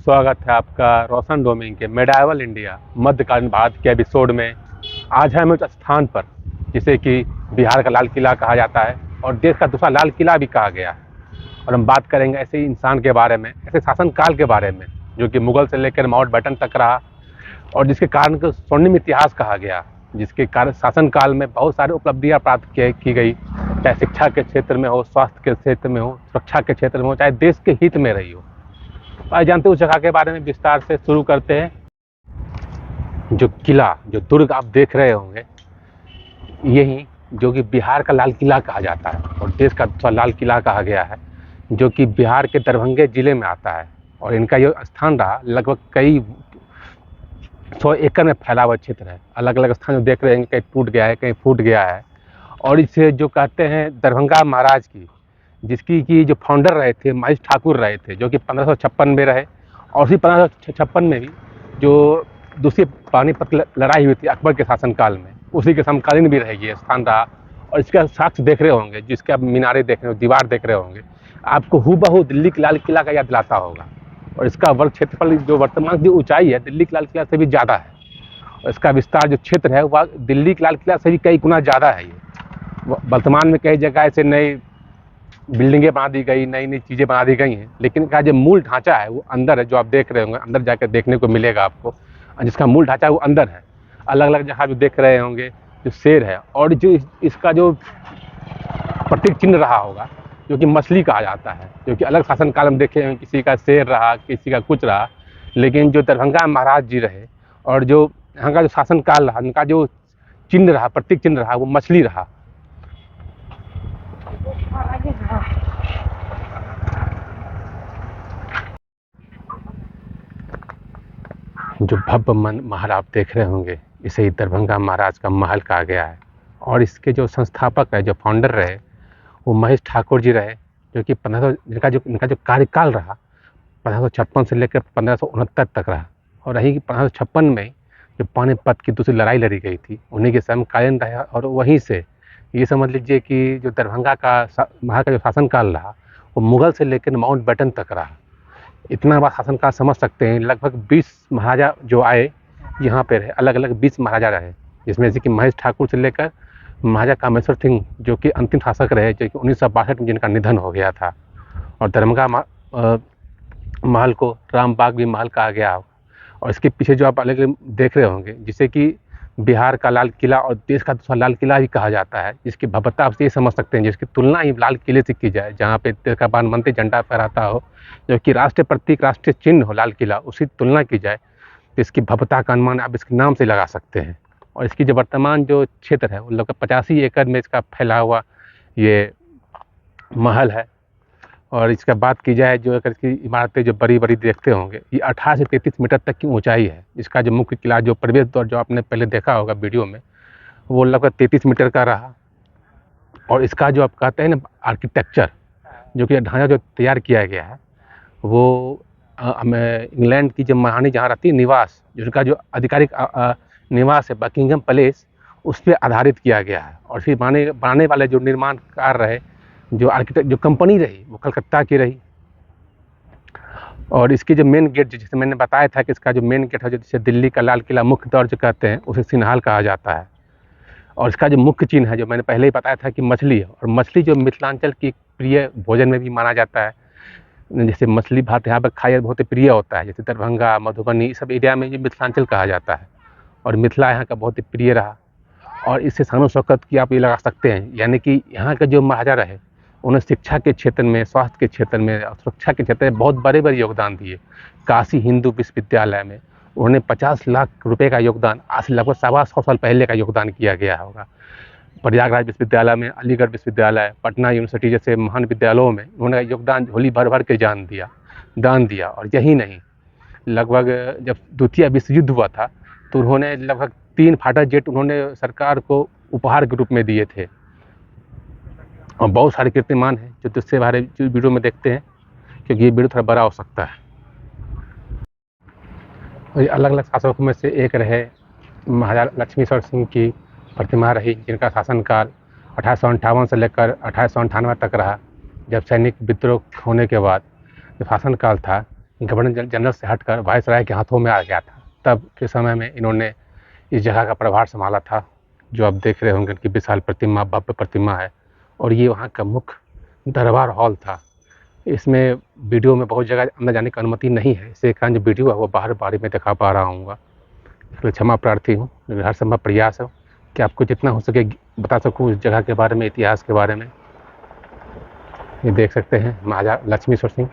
स्वागत है आपका रोशन डोमिंग के मेडाइवल इंडिया मध्यकालीन भारत के एपिसोड में। आज हम उस स्थान पर जिसे कि बिहार का लाल किला कहा जाता है और देश का दूसरा लाल किला भी कहा गया है। और हम बात करेंगे ऐसे ही इंसान के बारे में, ऐसे शासनकाल के बारे में जो कि मुगल से लेकर माउंटबेटन तक रहा और जिसके कारण को स्वर्णिम इतिहास कहा गया, जिसके कारण शासनकाल में बहुत सारी उपलब्धियाँ प्राप्त की गई, चाहे शिक्षा के क्षेत्र में हो, स्वास्थ्य के क्षेत्र में हो, सुरक्षा के क्षेत्र में हो, चाहे देश के हित में रही हो। आज जानते हैं उस जगह के बारे में विस्तार से शुरू करते हैं। जो किला, जो दुर्ग आप देख रहे होंगे, यही जो कि बिहार का लाल किला कहा जाता है और देश का दूसरा लाल किला कहा गया है, जो कि बिहार के दरभंगे जिले में आता है। और इनका ये स्थान रहा लगभग कई 100 एकड़ में फैला हुआ क्षेत्र है। अलग अलग स्थान जो देख रहे हैं, कहीं टूट गया है, कहीं फूट गया है। और इसे जो कहते हैं दरभंगा महाराज की, जिसकी की जो फाउंडर रहे थे महेश ठाकुर रहे थे, जो कि 1556 में रहे। और उसी 1556 में भी जो दूसरी पानीपत लड़ाई हुई थी अकबर के शासनकाल में, उसी के समकालीन भी रहेगी ये स्थान रहा। और इसका साक्ष्य देख रहे होंगे, जिसके आप मीनारे देख रहे हो, दीवार देख रहे होंगे, आपको हूबहू दिल्ली के लाल किला का याद दिलाता होगा। और इसका वर्ग क्षेत्रफल जो वर्तमान की ऊंचाई है दिल्ली के लाल किला से भी ज़्यादा है। और इसका विस्तार जो क्षेत्र है वह दिल्ली के लाल किला से भी कई गुना ज़्यादा है। ये वर्तमान में कई जगह ऐसे नई बिल्डिंगें बना दी गई, नई नई चीज़ें बना दी गई हैं, लेकिन का जो मूल ढांचा है वो अंदर है। जो आप देख रहे होंगे अंदर जाकर देखने को मिलेगा आपको, जिसका मूल ढांचा है वो अंदर है। अलग अलग जगह जो देख रहे होंगे जो शेर है, और जो इसका जो प्रतीक चिन्ह रहा होगा जो कि मछली कहा जाता है, जो कि अलग शासनकाल में देखे हैं किसी का शेर रहा, किसी का कुछ रहा, लेकिन जो दरभंगा महाराज जी रहे और जो यहाँ का जो शासनकाल रहा, उनका जो चिन्ह रहा, प्रतीक चिन्ह रहा, वो मछली रहा। जो भव्य महल आप देख रहे होंगे, इसे ही दरभंगा महाराज का महल कहा गया है। और इसके जो संस्थापक है, जो फाउंडर रहे, वो महेश ठाकुर जी रहे, जो कि इनका जो कार्यकाल रहा 1556 से लेकर 1569 तक रहा। और रही 1556 में जो पानीपत की दूसरी लड़ाई लड़ी गई थी, उन्हीं के समकालीन रहा। और वहीं से ये समझ लीजिए कि जो दरभंगा का महाल का जो शासनकाल रहा वो मुगल से लेकर माउंटबेटन तक रहा। इतना बड़ा शासनकाल समझ सकते हैं। लगभग 20 महाराजा जो आए यहाँ पे रहे, अलग अलग 20 महाराजा रहे, जिसमें से कि महेश ठाकुर से लेकर महाराजा कामेश्वर सिंह जो कि अंतिम शासक रहे, जो कि 1962 में जिनका निधन हो गया था। और दरभंगा महल को रामबाग भी महल कहा गया। और इसके पीछे जो आप अलग देख रहे होंगे, जिसे कि बिहार का लाल किला और देश का दूसरा लाल किला भी कहा जाता है, जिसकी भव्यता आप ये समझ सकते हैं, जिसकी तुलना ही लाल किले से की जाए, जहाँ पे देश का प्रधानमंत्री झंडा फहराता हो, जो कि राष्ट्रीय प्रतीक, राष्ट्रीय चिन्ह हो लाल किला, उसी तुलना की जाए तो इसकी भव्यता का अनुमान आप इसके नाम से लगा सकते हैं। और इसकी जो वर्तमान जो क्षेत्र है वो लगभग 85 एकड़ में इसका फैला हुआ ये महल है। और इसका बात की जाए जो अगर इसकी इमारतें जो बड़ी बड़ी देखते होंगे, ये 18 से 33 मीटर तक की ऊंचाई है। इसका जो मुख्य किला, जो प्रवेश द्वार जो आपने पहले देखा होगा वीडियो में, वो लगभग 33 मीटर का रहा। और इसका जो आप कहते हैं ना आर्किटेक्चर, जो कि ढांचा जो तैयार किया गया है, वो इंग्लैंड की जो महारानी जहाँ रहती है निवास, जिनका जो आधिकारिक निवास है बकिंगम पैलेस, उस पर आधारित किया गया है। और फिर बनाने वाले जो निर्माणकार रहे, जो आर्किटेक्ट, जो कंपनी रही, वो कलकत्ता की रही। और इसकी जो मेन गेट, जैसे मैंने बताया था कि इसका जो मेन गेट है, जिसे दिल्ली का लाल किला मुख्य द्वार जो कहते हैं, उसे सिन्हाल कहा जाता है। और इसका जो मुख्य चिन्ह है, जो मैंने पहले ही बताया था कि मछली है। और मछली जो मिथिलांचल की प्रिय भोजन में भी माना जाता है। जैसे मछली भात यहाँ पर खाया बहुत ही प्रिय होता है, जैसे दरभंगा, मधुबनी, इस सब एरिया में जो मिथिलांचल कहा जाता है। और मिथिला यहाँ का बहुत ही प्रिय रहा। और इससे शान शौकत की आप ये लगा सकते हैं, यानी कि यहाँ के जो महाराजा रहे, उन्हें शिक्षा के क्षेत्र में, स्वास्थ्य के क्षेत्र में, सुरक्षा के क्षेत्र में बहुत बड़े बड़े योगदान दिए। काशी हिंदू विश्वविद्यालय में उन्होंने 50 लाख रुपए का योगदान, आज से लगभग 125 साल पहले का योगदान किया गया होगा। प्रयागराज विश्वविद्यालय में, अलीगढ़ विश्वविद्यालय, पटना यूनिवर्सिटी जैसे महान विद्यालयों में उन्होंने योगदान झोली भर भर के दान दिया। और यही नहीं, लगभग जब द्वितीय विश्व युद्ध हुआ था तो उन्होंने लगभग 3 फाइटर जेट उन्होंने सरकार को उपहार के रूप में दिए थे। और बहुत सारे कीर्तिमान हैं जो दूसरे बारे वीडियो में देखते हैं, क्योंकि ये वीडियो थोड़ा बड़ा हो सकता है। और अलग अलग शासकों में से एक रहे महाराजा लक्ष्मीश्वर सिंह की प्रतिमा रही, जिनका शासनकाल 1858 से लेकर 1898 तक रहा। जब सैनिक विद्रोह होने के बाद जो शासनकाल था, गवर्नर जनरल से हटकर वायसराय के हाथों में आ गया था। तब के समय में इन्होंने इस जगह का प्रभार संभाला था। जो आप देख रहे होंगे कि विशाल प्रतिमा, भव्य प्रतिमा है, और ये वहाँ का मुख्य दरबार हॉल था। इसमें वीडियो में बहुत जगह अंदर जाने की अनुमति नहीं है, इससे कारण जो वीडियो है वो बाहर बारी में दिखा पा रहा हूँ, इसलिए क्षमा प्रार्थी हूँ। लेकिन हर संभव प्रयास है कि आपको जितना हो सके बता सकूँ इस जगह के बारे में, इतिहास के बारे में। ये देख सकते हैं महाराजा लक्ष्मीश्वर सिंह।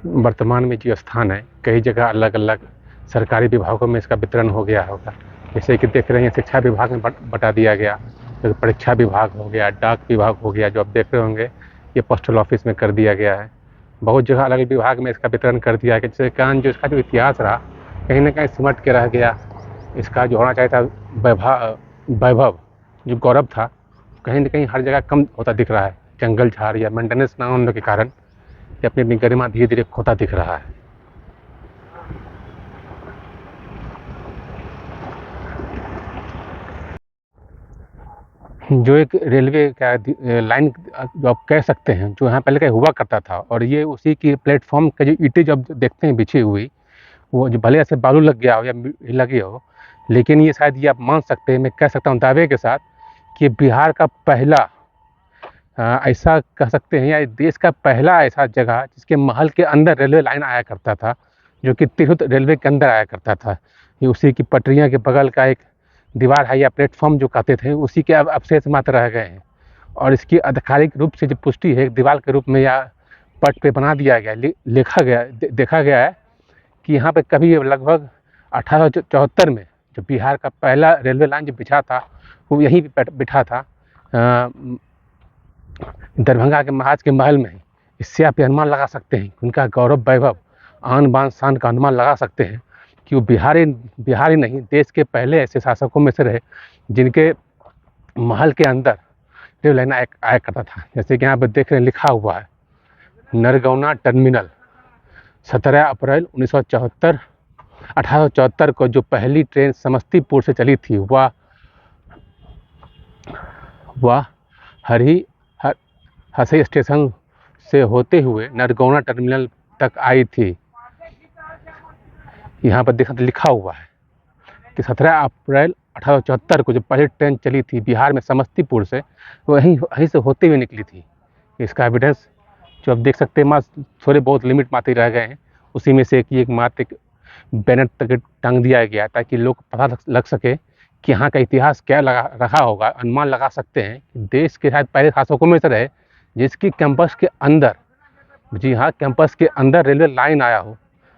वर्तमान में जो स्थान है, कई जगह अलग अलग सरकारी विभागों में इसका वितरण हो गया होगा। जैसे कि देख रहे हैं शिक्षा विभाग में बटा दिया गया, तो परीक्षा विभाग हो गया, डाक विभाग हो गया, जो आप देख रहे होंगे ये पोस्टल ऑफिस में कर दिया गया है। बहुत जगह अलग अलग विभाग में इसका वितरण कर दिया गया, जिसके कारण जो इसका जो इतिहास रहा कहीं ना कहीं सिमट के रह गया। इसका जो होना चाहिए था वैभव, जो गौरव था, कहीं ना कहीं हर जगह कम होता दिख रहा है। जंगल झाड़ या मेंटेनेंस ना होने के कारण ये अपनी अपनी गरिमा धीरे धीरे खोता दिख रहा है। जो एक रेलवे का लाइन जो आप कह सकते हैं, जो यहाँ पहले का हुआ करता था, और ये उसी की प्लेटफॉर्म के जो ईंटें जो आप देखते हैं बिछी हुई, वो जो भले ऐसे बालू लग गया हो या लगी हो, लेकिन ये शायद ये आप मान सकते हैं, मैं कह सकता हूँ दावे के साथ कि बिहार का पहला ऐसा कह सकते हैं, या देश का पहला ऐसा जगह जिसके महल के अंदर रेलवे लाइन आया करता था, जो कि तिरहुत रेलवे के अंदर आया करता था। ये उसी की पटरियाँ के बगल का एक दीवार है या प्लेटफॉर्म जो कहते थे, उसी के अब अवशेष मात्र रह गए हैं। और इसकी आधिकारिक रूप से जो पुष्टि है एक दीवार के रूप में या पट पे बना दिया गया, लिखा गया, देखा गया है कि यहाँ पे कभी लगभग 1874 में जो बिहार का पहला रेलवे लाइन जो बिछा था वो यहीं पे बिठा था, दरभंगा के महाराज के महल में। इससे आप अनुमान लगा सकते हैं उनका गौरव, वैभव, आन बान शान का अनुमान लगा सकते हैं कि वो बिहारी नहीं, देश के पहले ऐसे शासकों में से रहे जिनके महल के अंदर रेल लाइन आया करता था। जैसे कि यहाँ पर देख रहे हैं लिखा हुआ है नरगौना टर्मिनल, 17 अप्रैल 1874 को जो पहली ट्रेन समस्तीपुर से चली थी वह हसई स्टेशन से होते हुए नरगौना टर्मिनल तक आई थी। यहाँ पर देखा लिखा हुआ है कि 17 अप्रैल 1874 को जो पहली ट्रेन चली थी बिहार में समस्तीपुर से, वहीं से होते हुए निकली थी। इसका एविडेंस जो आप देख सकते हैं, थोड़े बहुत लिमिट मात्र रह गए हैं, उसी में से एक मात्र एक बैनर तक टांग दिया गया ताकि लोग पता लग सके कि यहाँ का इतिहास क्या रहा होगा। अनुमान लगा सकते हैं कि देश के शायद पहले शासकों में से रहे जिसकी कैंपस के अंदर, जी हाँ, कैंपस के अंदर रेलवे लाइन आया हो,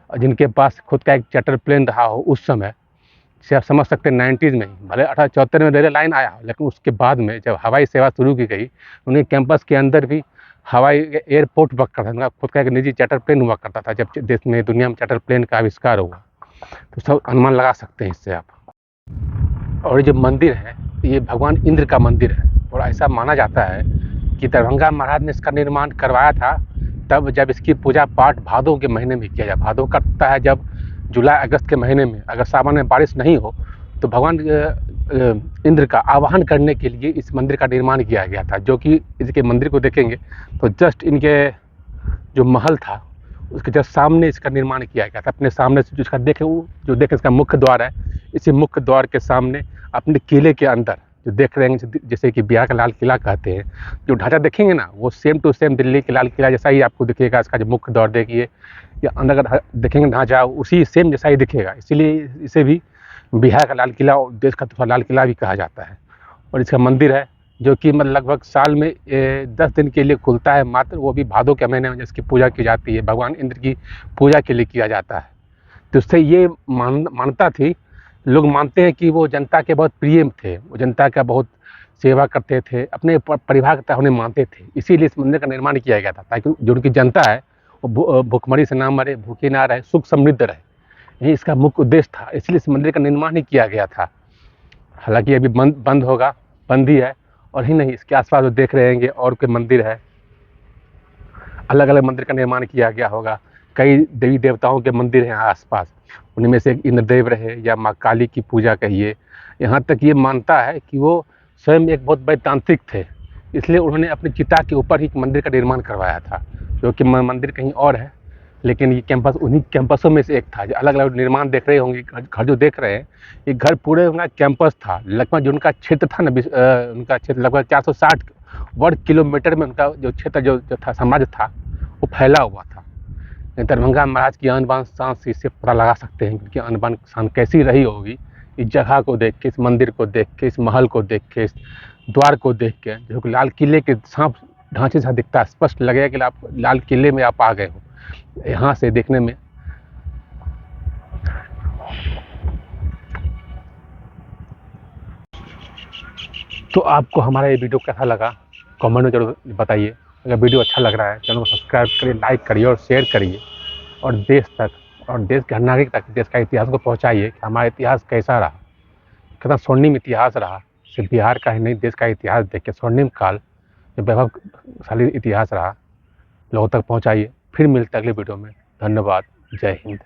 जिनके पास खुद का एक चार्टर प्लेन रहा हो उस समय से। आप समझ सकते हैं 90s में, भले 1874 में रेलवे लाइन आया हो, लेकिन उसके बाद में जब हवाई सेवा शुरू की गई, उनके कैंपस के अंदर भी हवाई एयरपोर्ट हुआ करता था, उनका खुद का एक निजी चार्टर प्लेन हुआ करता था। जब देश में, दुनिया में चार्टर प्लेन का आविष्कार हुआ, तो सब अनुमान लगा सकते हैं इससे आप। और ये जो मंदिर है ये भगवान इंद्र का मंदिर है, और ऐसा माना जाता है कि दरभंगा महाराज ने इसका निर्माण करवाया था तब जब इसकी पूजा पाठ भादों के महीने में किया जाए। भादों करता है जब जुलाई अगस्त के महीने में, अगर सावन में बारिश नहीं हो तो भगवान इंद्र का आवाहन करने के लिए इस मंदिर का निर्माण किया गया था। जो कि इसके मंदिर को देखेंगे तो जस्ट इनके जो महल था उसके जस्ट सामने इसका निर्माण किया गया था। अपने सामने से जिसका देखें इसका मुख्य द्वार है, इसी मुख्य द्वार के सामने अपने किले के अंदर जो देख रहे हैं, जैसे कि बिहार का लाल किला कहते हैं, जो ढांचा देखेंगे ना वो सेम टू सेम दिल्ली के लाल किला जैसा ही आपको दिखेगा। इसका जो मुख्य द्वार देखिए या अंदर अगर देखेंगे ढांचा उसी सेम जैसा ही दिखेगा, इसीलिए इसे भी बिहार का लाल किला और देश का दूसरा लाल किला भी कहा जाता है। और इसका मंदिर है जो कि मतलब लगभग साल में 10 दिन के लिए खुलता है मात्र, वो भी भादों के महीने में जिसकी पूजा की जाती है, भगवान इंद्र की पूजा के लिए किया जाता है। तो उससे ये मान्यता थी, लोग मानते हैं कि वो जनता के बहुत प्रिय थे, वो जनता का बहुत सेवा करते थे, अपने परिवार का उन्हें मानते थे। इसीलिए इस मंदिर का निर्माण किया गया था ताकि जो उनकी जनता है वो भूखमरी से ना मरे, भूखे ना रहे, सुख समृद्ध रहे। यही इसका मुख्य उद्देश्य था, इसलिए इस मंदिर का निर्माण ही किया गया था। हालांकि अभी बंद होगा, बंद ही है। और ही नहीं, इसके आसपास जो देख रहे हैं और कोई मंदिर है, अलग अलग मंदिर का निर्माण किया गया होगा। कई देवी देवताओं के मंदिर हैं आसपास, उनमें से एक इंद्रदेव रहे या माँ काली की पूजा कहिए यहाँ तक ये मानता है कि वो स्वयं एक बहुत बड़े तांत्रिक थे, इसलिए उन्होंने अपनी चिता के ऊपर ही एक मंदिर का निर्माण करवाया था, जो कि मंदिर कहीं और है, लेकिन ये कैंपस उन्हीं कैंपसों में से एक था। जो अलग अलग निर्माण देख रहे होंगे, घर जो देख रहे हैं, ये घर पूरे उनका कैंपस था। लगभग जो उनका क्षेत्र था ना, उनका क्षेत्र लगभग 460 वर्ग किलोमीटर में उनका जो क्षेत्र जो था, साम्राज्य था, वो फैला हुआ था। दरभंगा महाराज की आन बान शान से इससे पता लगा सकते हैं कि उनकी आन बान शान कैसी रही होगी। इस जगह को देख के, इस मंदिर को देख के, इस महल को देख के, इस द्वार को देख के, जो कि लाल किले के सांप ढांचे से दिखता है, स्पष्ट लगेगा कि आप लाल किले में आप आ गए हो यहाँ से देखने में। तो आपको हमारा ये वीडियो कैसा लगा कमेंट में जरूर बताइए। अगर वीडियो अच्छा लग रहा है, चैनल को सब्सक्राइब करिए, लाइक करिए और शेयर करिए, और देश तक और देश के हर नागरिक तक देश का इतिहास को पहुंचाइए कि हमारा इतिहास कैसा रहा, कितना स्वर्णिम इतिहास रहा। सिर्फ बिहार का ही नहीं, देश का इतिहास देख के स्वर्णिम काल, जो वैभवशाली इतिहास रहा, लोगों तक पहुंचाइए। फिर मिलते हैं अगले वीडियो में। धन्यवाद। जय हिंद।